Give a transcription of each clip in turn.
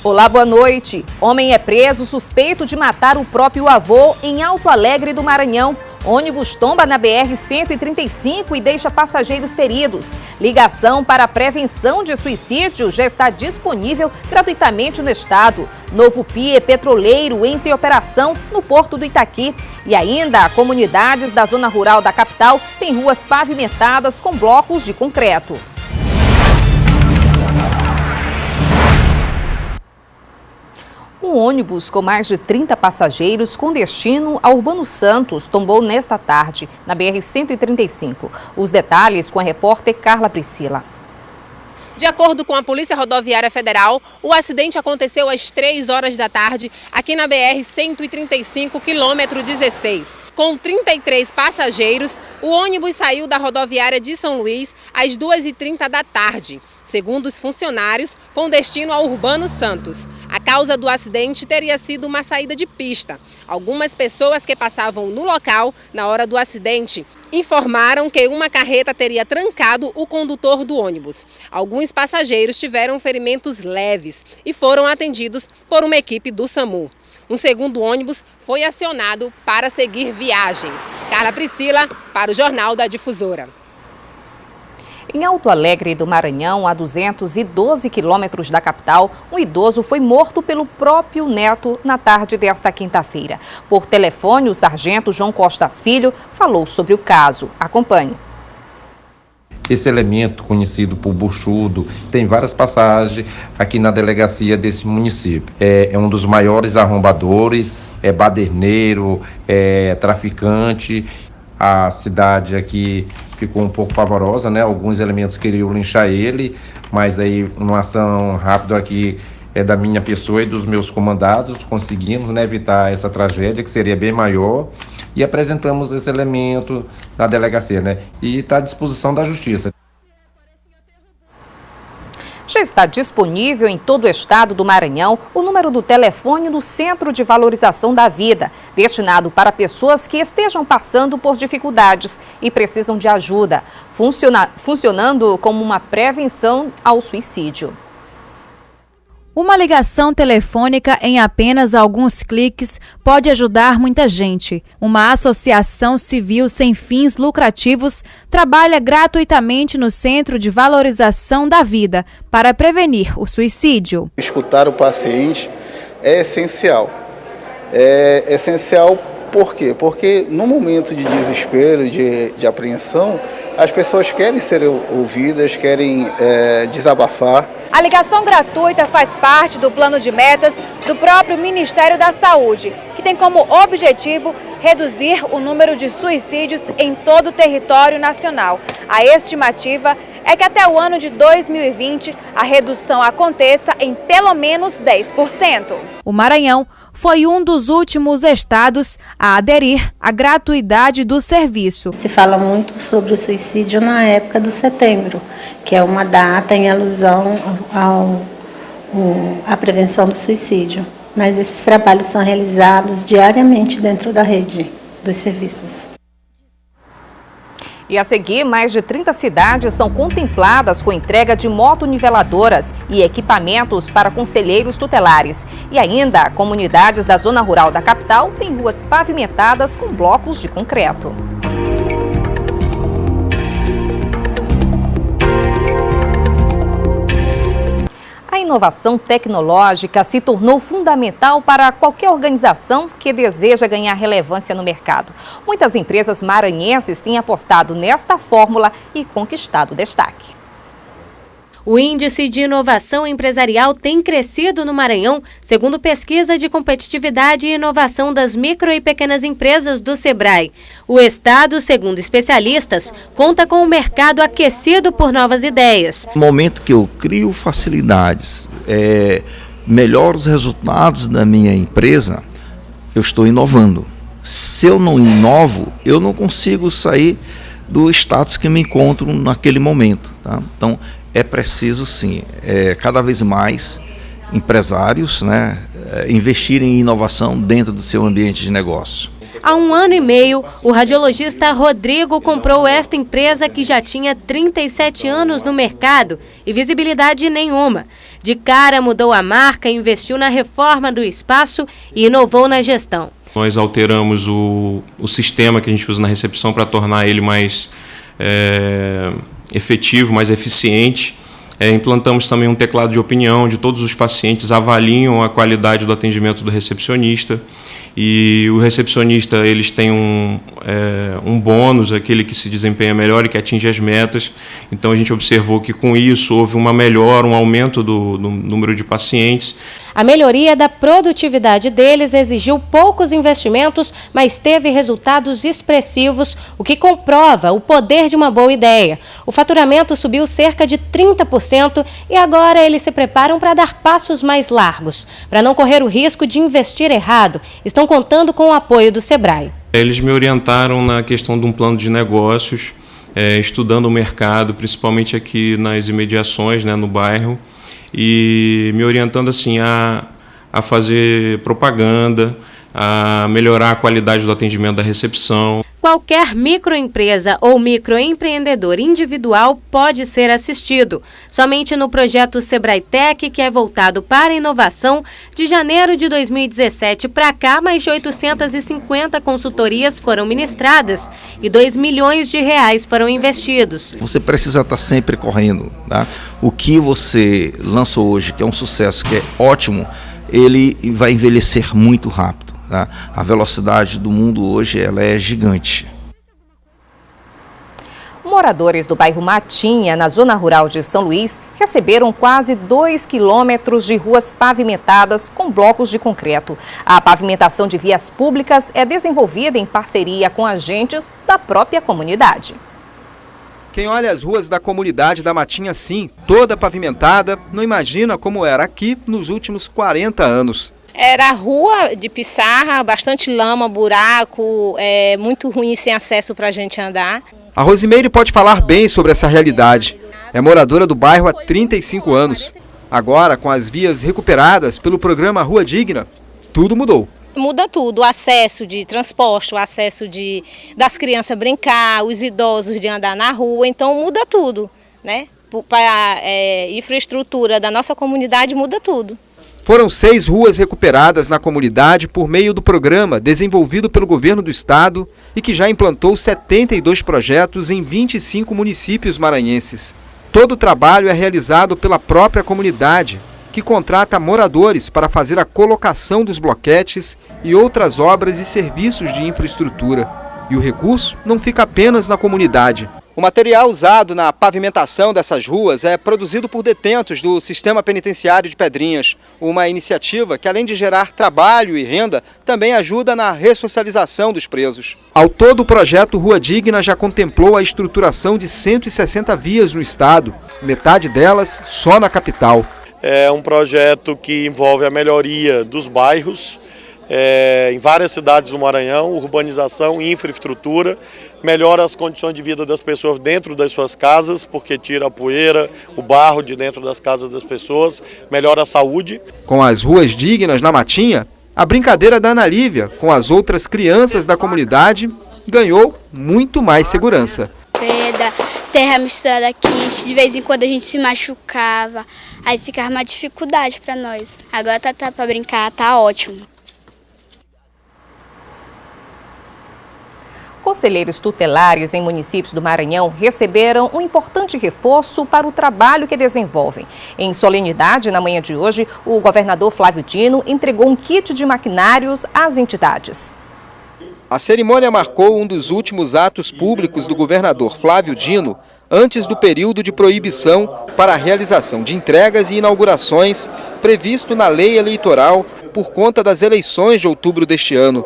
Olá, boa noite. Homem é preso suspeito de matar o próprio avô em Alto Alegre do Maranhão. Ônibus tomba na BR-135 e deixa passageiros feridos. Ligação para a prevenção de suicídio já está disponível gratuitamente no estado. Novo pier petroleiro entra em operação no Porto do Itaqui. E ainda, comunidades da zona rural da capital têm ruas pavimentadas com blocos de concreto. Um ônibus com mais de 30 passageiros com destino a Urbano Santos tombou nesta tarde, na BR-135. Os detalhes com a repórter Carla Priscila. De acordo com a Polícia Rodoviária Federal, o acidente aconteceu às 3 horas da tarde, aqui na BR-135, quilômetro 16. Com 33 passageiros, o ônibus saiu da rodoviária de São Luís às 2h30 da tarde. Segundo os funcionários, com destino a Urbano Santos. A causa do acidente teria sido uma saída de pista. Algumas pessoas que passavam no local na hora do acidente informaram que uma carreta teria trancado o condutor do ônibus. Alguns passageiros tiveram ferimentos leves e foram atendidos por uma equipe do SAMU. Um segundo ônibus foi acionado para seguir viagem. Carla Priscila, para o Jornal da Difusora. Em Alto Alegre do Maranhão, a 212 quilômetros da capital, um idoso foi morto pelo próprio neto na tarde desta quinta-feira. Por telefone, o sargento João Costa Filho falou sobre o caso. Acompanhe. Esse elemento, conhecido por buchudo, tem várias passagens aqui na delegacia desse município. É um dos maiores arrombadores, é baderneiro, é traficante. A cidade aqui ficou um pouco pavorosa, né? Alguns elementos queriam linchar ele, mas aí uma ação rápida aqui da minha pessoa e dos meus comandados, conseguimos, né, evitar essa tragédia que seria bem maior e apresentamos esse elemento na delegacia, né? E está à disposição da justiça. Já está disponível em todo o estado do Maranhão o número do telefone do Centro de Valorização da Vida, destinado para pessoas que estejam passando por dificuldades e precisam de ajuda, funcionando como uma prevenção ao suicídio. Uma ligação telefônica em apenas alguns cliques pode ajudar muita gente. Uma associação civil sem fins lucrativos trabalha gratuitamente no Centro de Valorização da Vida para prevenir o suicídio. Escutar o paciente é essencial. É essencial por quê? Porque no momento de desespero, de apreensão, as pessoas querem ser ouvidas, querem desabafar. A ligação gratuita faz parte do plano de metas do próprio Ministério da Saúde, que tem como objetivo reduzir o número de suicídios em todo o território nacional. A estimativa é que até o ano de 2020 a redução aconteça em pelo menos 10%. O Maranhão foi um dos últimos estados a aderir à gratuidade do serviço. Se fala muito sobre o suicídio na época do setembro, que é uma data em alusão à prevenção do suicídio. Mas esses trabalhos são realizados diariamente dentro da rede dos serviços. E a seguir, mais de 30 cidades são contempladas com entrega de motoniveladoras e equipamentos para conselheiros tutelares. E ainda, comunidades da zona rural da capital têm ruas pavimentadas com blocos de concreto. A inovação tecnológica se tornou fundamental para qualquer organização que deseja ganhar relevância no mercado. Muitas empresas maranhenses têm apostado nesta fórmula e conquistado destaque. O índice de inovação empresarial tem crescido no Maranhão, segundo pesquisa de competitividade e inovação das micro e pequenas empresas do Sebrae. O estado, segundo especialistas, conta com um mercado aquecido por novas ideias. No momento que eu crio facilidades, melhoro os resultados da minha empresa, eu estou inovando. Se eu não inovo, eu não consigo sair do status que me encontro naquele momento, tá? Então, é preciso, sim, cada vez mais empresários, né, investirem em inovação dentro do seu ambiente de negócio. Há 1 ano e meio, o radiologista Rodrigo comprou esta empresa que já tinha 37 anos no mercado e visibilidade nenhuma. De cara mudou a marca, investiu na reforma do espaço e inovou na gestão. Nós alteramos o sistema que a gente usa na recepção para tornar ele mais efetivo, mais eficiente. Implantamos também um teclado de opinião, onde todos os pacientes avaliam a qualidade do atendimento do recepcionista. E o recepcionista, eles têm um bônus, aquele que se desempenha melhor e que atinge as metas. Então a gente observou que com isso houve uma melhora, um aumento do número de pacientes. A melhoria da produtividade deles exigiu poucos investimentos, mas teve resultados expressivos, o que comprova o poder de uma boa ideia. O faturamento subiu cerca de 30% e agora eles se preparam para dar passos mais largos. Para não correr o risco de investir errado, estão contando com o apoio do Sebrae. Eles me orientaram na questão de um plano de negócios, estudando o mercado, principalmente aqui nas imediações, no bairro, e me orientando assim a fazer propaganda, a melhorar a qualidade do atendimento da recepção. Qualquer microempresa ou microempreendedor individual pode ser assistido. Somente no projeto Sebrae Tech, que é voltado para a inovação, de janeiro de 2017 para cá, mais de 850 consultorias foram ministradas e R$2 milhões foram investidos. Você precisa estar sempre correndo, tá? O que você lançou hoje, que é um sucesso, que é ótimo, ele vai envelhecer muito rápido. A velocidade do mundo hoje ela é gigante. Moradores do bairro Matinha, na zona rural de São Luís, receberam quase 2 quilômetros de ruas pavimentadas com blocos de concreto. A pavimentação de vias públicas é desenvolvida em parceria com agentes da própria comunidade. Quem olha as ruas da comunidade da Matinha assim, toda pavimentada, não imagina como era aqui nos últimos 40 anos. Era rua de pissarra, bastante lama, buraco, muito ruim sem acesso para a gente andar. A Rosimeire pode falar bem sobre essa realidade. É moradora do bairro há 35 anos. Agora, com as vias recuperadas pelo programa Rua Digna, tudo mudou. Muda tudo, o acesso de transporte, o acesso das crianças brincar, os idosos de andar na rua, então muda tudo, né? Para a infraestrutura da nossa comunidade muda tudo. Foram 6 ruas recuperadas na comunidade por meio do programa desenvolvido pelo governo do estado e que já implantou 72 projetos em 25 municípios maranhenses. Todo o trabalho é realizado pela própria comunidade, que contrata moradores para fazer a colocação dos bloquetes e outras obras e serviços de infraestrutura. E o recurso não fica apenas na comunidade. O material usado na pavimentação dessas ruas é produzido por detentos do Sistema Penitenciário de Pedrinhas, uma iniciativa que, além de gerar trabalho e renda, também ajuda na ressocialização dos presos. Ao todo, o projeto Rua Digna já contemplou a estruturação de 160 vias no estado, metade delas só na capital. É um projeto que envolve a melhoria dos bairros, em várias cidades do Maranhão, urbanização, infraestrutura, melhora as condições de vida das pessoas dentro das suas casas, porque tira a poeira, o barro de dentro das casas das pessoas, melhora a saúde. Com as ruas dignas na Matinha, a brincadeira da Ana Lívia com as outras crianças da comunidade ganhou muito mais segurança. Pedra, terra misturada quente, de vez em quando a gente se machucava, aí ficava uma dificuldade para nós. Agora tá para brincar, tá ótimo. Conselheiros tutelares em municípios do Maranhão receberam um importante reforço para o trabalho que desenvolvem. Em solenidade, na manhã de hoje, o governador Flávio Dino entregou um kit de maquinários às entidades. A cerimônia marcou um dos últimos atos públicos do governador Flávio Dino antes do período de proibição para a realização de entregas e inaugurações previsto na lei eleitoral por conta das eleições de outubro deste ano.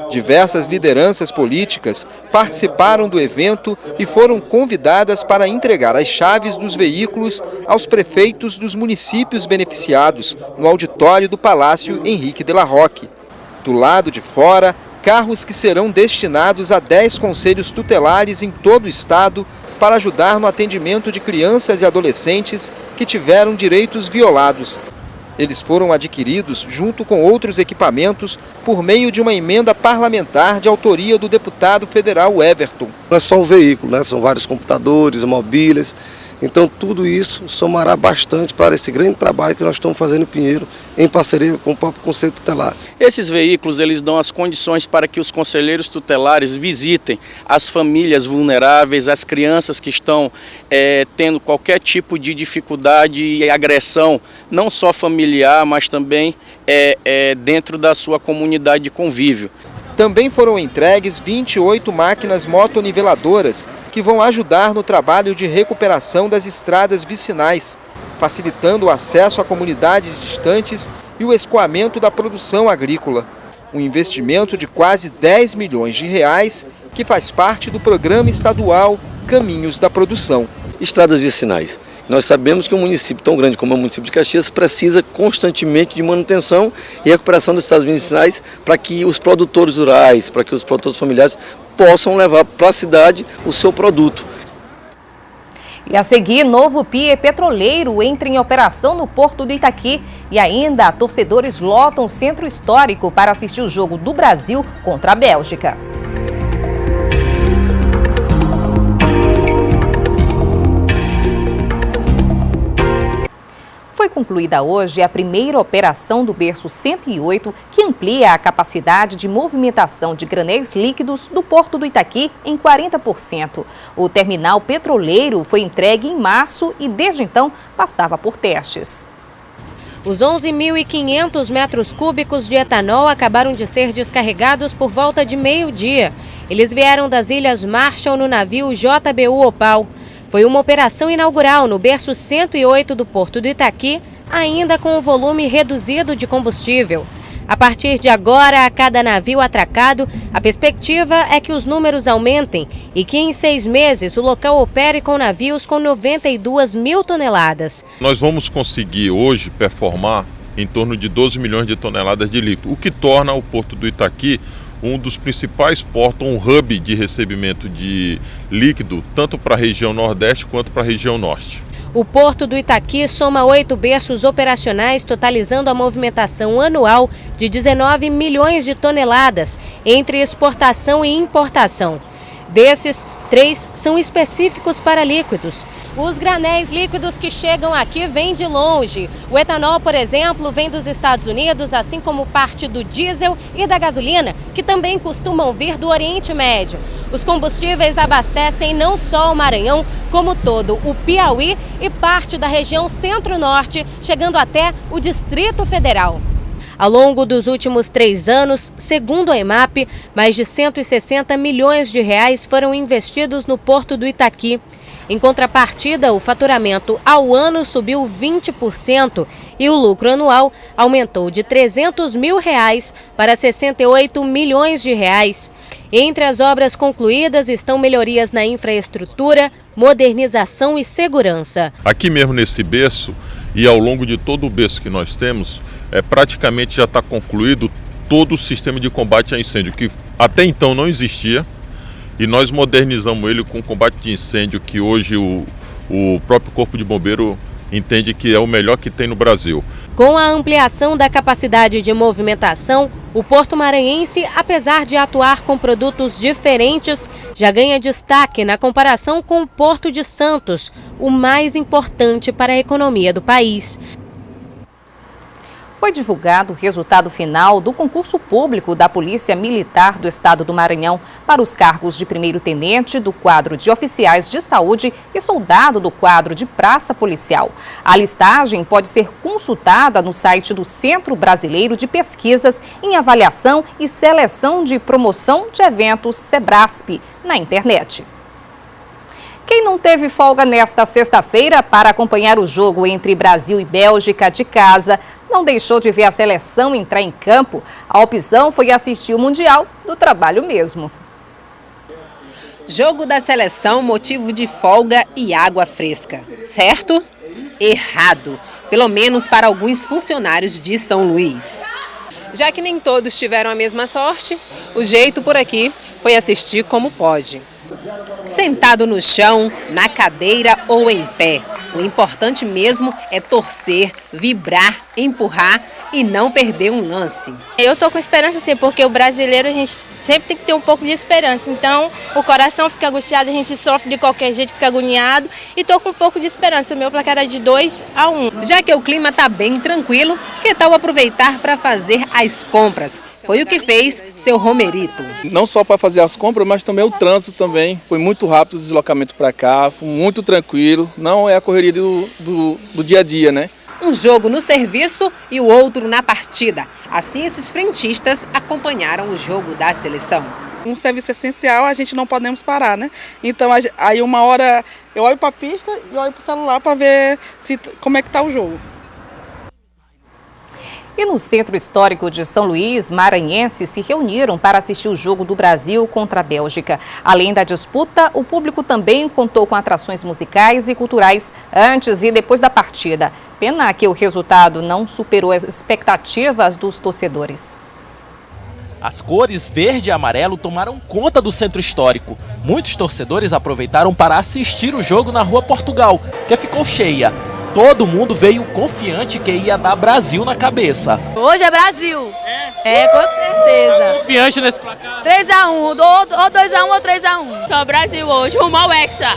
Diversas lideranças políticas participaram do evento e foram convidadas para entregar as chaves dos veículos aos prefeitos dos municípios beneficiados no auditório do Palácio Henrique de la Roque. Do lado de fora, carros que serão destinados a 10 conselhos tutelares em todo o estado para ajudar no atendimento de crianças e adolescentes que tiveram direitos violados. Eles foram adquiridos junto com outros equipamentos por meio de uma emenda parlamentar de autoria do deputado federal Everton. Não é só o veículo, né? São vários computadores, mobílias. Então tudo isso somará bastante para esse grande trabalho que nós estamos fazendo em Pinheiro, em parceria com o próprio Conselho Tutelar. Esses veículos eles dão as condições para que os conselheiros tutelares visitem as famílias vulneráveis, as crianças que estão tendo qualquer tipo de dificuldade e agressão, não só familiar, mas também dentro da sua comunidade de convívio. Também foram entregues 28 máquinas motoniveladoras que vão ajudar no trabalho de recuperação das estradas vicinais, facilitando o acesso a comunidades distantes e o escoamento da produção agrícola. Um investimento de quase 10 milhões de reais que faz parte do programa estadual Caminhos da Produção. Estradas vicinais. Nós sabemos que um município tão grande como o município de Caxias precisa constantemente de manutenção e recuperação das estradas vicinais para que os produtores rurais, para que os produtores familiares possam levar para a cidade o seu produto. E a seguir, novo pier petroleiro entra em operação no Porto do Itaqui. E ainda, torcedores lotam o Centro Histórico para assistir o jogo do Brasil contra a Bélgica. Foi concluída hoje a primeira operação do berço 108, que amplia a capacidade de movimentação de granéis líquidos do Porto do Itaqui em 40%. O terminal petroleiro foi entregue em março e, desde então, passava por testes. Os 11.500 metros cúbicos de etanol acabaram de ser descarregados por volta de meio-dia. Eles vieram das Ilhas Marshall no navio JBU Opal. Foi uma operação inaugural no berço 108 do Porto do Itaqui, ainda com um volume reduzido de combustível. A partir de agora, a cada navio atracado, a perspectiva é que os números aumentem e que em 6 meses o local opere com navios com 92 mil toneladas. Nós vamos conseguir hoje performar em torno de 12 milhões de toneladas de líquido, o que torna o Porto do Itaqui um dos principais portos, um hub de recebimento de líquido, tanto para a região Nordeste quanto para a região Norte. O Porto do Itaqui soma 8 berços operacionais, totalizando a movimentação anual de 19 milhões de toneladas, entre exportação e importação. Desses, 3 são específicos para líquidos. Os granéis líquidos que chegam aqui vêm de longe. O etanol, por exemplo, vem dos Estados Unidos, assim como parte do diesel e da gasolina, que também costumam vir do Oriente Médio. Os combustíveis abastecem não só o Maranhão, como todo o Piauí e parte da região Centro-Norte, chegando até o Distrito Federal. Ao longo dos últimos 3 anos, segundo a EMAP, mais de 160 milhões de reais foram investidos no Porto do Itaqui. Em contrapartida, o faturamento ao ano subiu 20% e o lucro anual aumentou de 300 mil reais para 68 milhões de reais. Entre as obras concluídas estão melhorias na infraestrutura, modernização e segurança. Aqui mesmo nesse berço e ao longo de todo o berço que nós temos, praticamente já está concluído todo o sistema de combate a incêndio, que até então não existia. E nós modernizamos ele com o combate de incêndio, que hoje o próprio Corpo de Bombeiro entende que é o melhor que tem no Brasil. Com a ampliação da capacidade de movimentação, o Porto Maranhense, apesar de atuar com produtos diferentes, já ganha destaque na comparação com o Porto de Santos, o mais importante para a economia do país. Foi divulgado o resultado final do concurso público da Polícia Militar do Estado do Maranhão para os cargos de primeiro-tenente do quadro de oficiais de saúde e soldado do quadro de praça policial. A listagem pode ser consultada no site do Centro Brasileiro de Pesquisas em Avaliação e Seleção de Promoção de Eventos, SEBRASP, na internet. Quem não teve folga nesta sexta-feira para acompanhar o jogo entre Brasil e Bélgica de casa, não deixou de ver a seleção entrar em campo. A opção foi assistir o Mundial do Trabalho mesmo. Jogo da seleção, motivo de folga e água fresca. Certo? Errado. Pelo menos para alguns funcionários de São Luís. Já que nem todos tiveram a mesma sorte, o jeito por aqui foi assistir como pode. Sentado no chão, na cadeira ou em pé. O importante mesmo é torcer, vibrar, empurrar e não perder um lance. Eu tô com esperança sim, porque o brasileiro a gente sempre tem que ter um pouco de esperança. Então o coração fica angustiado, a gente sofre de qualquer jeito, fica agoniado e tô com um pouco de esperança. O meu placar é de 2-1. Já que o clima tá bem tranquilo, que tal aproveitar para fazer as compras? Foi o que fez seu Romerito. Não só para fazer as compras, mas também o trânsito também. Foi muito rápido o deslocamento para cá, foi muito tranquilo. Não é a correria do dia a dia, né? Um jogo no serviço e o outro na partida. Assim, esses frentistas acompanharam o jogo da seleção. Um serviço essencial, a gente não podemos parar, né? Então, aí uma hora eu olho para a pista e olho para o celular para ver como é que está o jogo. E no Centro Histórico de São Luís, maranhenses se reuniram para assistir o jogo do Brasil contra a Bélgica. Além da disputa, o público também contou com atrações musicais e culturais antes e depois da partida. Pena que o resultado não superou as expectativas dos torcedores. As cores verde e amarelo tomaram conta do Centro Histórico. Muitos torcedores aproveitaram para assistir o jogo na Rua Portugal, que ficou cheia. Todo mundo veio confiante que ia dar Brasil na cabeça. Hoje é Brasil. É, com certeza. Confiante nesse placar? 3-1, ou 2-1 ou 3-1. Só Brasil hoje, rumo ao Hexa.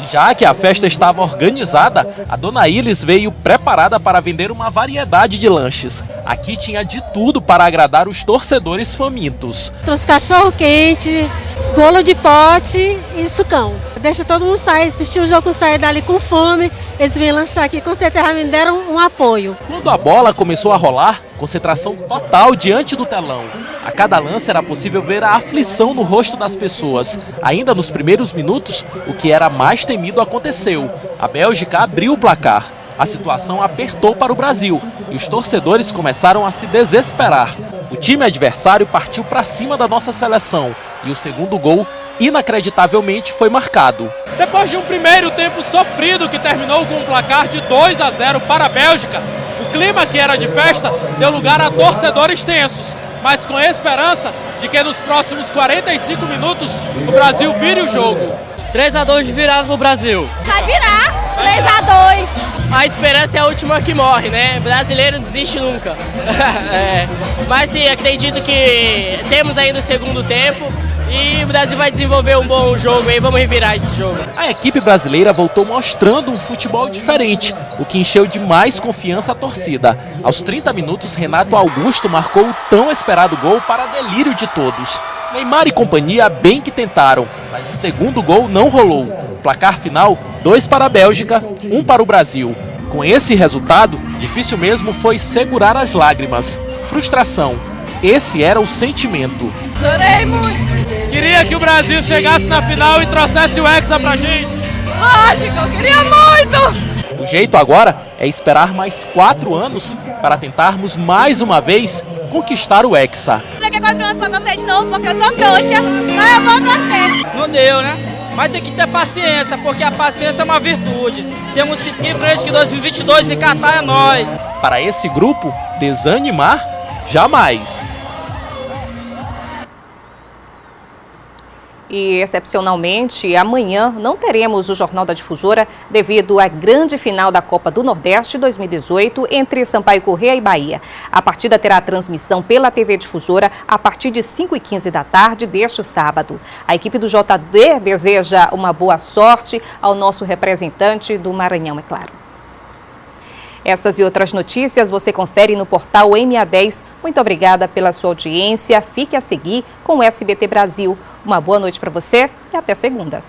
E já que a festa estava organizada, a dona Ilis veio preparada para vender uma variedade de lanches. Aqui tinha de tudo para agradar os torcedores famintos. Trouxe cachorro quente, bolo de pote e sucão. Deixa todo mundo sair, assistir o jogo, sair dali com fome. Eles vêm lanchar aqui, com certeza me deram um apoio. Quando a bola começou a rolar, concentração total diante do telão. A cada lance era possível ver a aflição no rosto das pessoas. Ainda nos primeiros minutos, o que era mais temido aconteceu. A Bélgica abriu o placar. A situação apertou para o Brasil e os torcedores começaram a se desesperar. O time adversário partiu para cima da nossa seleção e o segundo gol, inacreditavelmente, foi marcado. Depois de um primeiro tempo sofrido que terminou com um placar de 2-0 para a Bélgica, o clima que era de festa deu lugar a torcedores tensos, mas com a esperança de que nos próximos 45 minutos o Brasil vire o jogo. 3-2 de virada pro Brasil. Vai virar 3-2. A esperança é a última que morre, né? Brasileiro não desiste nunca. Mas sim, acredito que temos ainda o segundo tempo e o Brasil vai desenvolver um bom jogo e vamos revirar esse jogo. A equipe brasileira voltou mostrando um futebol diferente, o que encheu de mais confiança a torcida. Aos 30 minutos, Renato Augusto marcou o tão esperado gol para delírio de todos. Neymar e companhia bem que tentaram, mas o segundo gol não rolou. Placar final, 2 para a Bélgica, 1 para o Brasil. Com esse resultado, difícil mesmo foi segurar as lágrimas. Frustração. Esse era o sentimento. Chorei muito. Queria que o Brasil chegasse na final e trouxesse o Hexa pra gente. Lógico, eu queria muito. O jeito agora é esperar mais 4 anos para tentarmos mais uma vez conquistar o Hexa. Daqui a 4 anos pra torcer de novo, porque eu sou trouxa, mas eu vou torcer. Não deu, né? Mas tem que ter paciência, porque a paciência é uma virtude. Temos que seguir em frente que 2022 e Catar é nós. Para esse grupo, desanimar jamais. E, excepcionalmente, amanhã não teremos o Jornal da Difusora devido à grande final da Copa do Nordeste 2018 entre Sampaio Corrêa e Bahia. A partida terá transmissão pela TV Difusora a partir de 5h15 da tarde deste sábado. A equipe do JD deseja uma boa sorte ao nosso representante do Maranhão, é claro. Essas e outras notícias você confere no portal MA10. Muito obrigada pela sua audiência. Fique a seguir com o SBT Brasil. Uma boa noite para você e até segunda.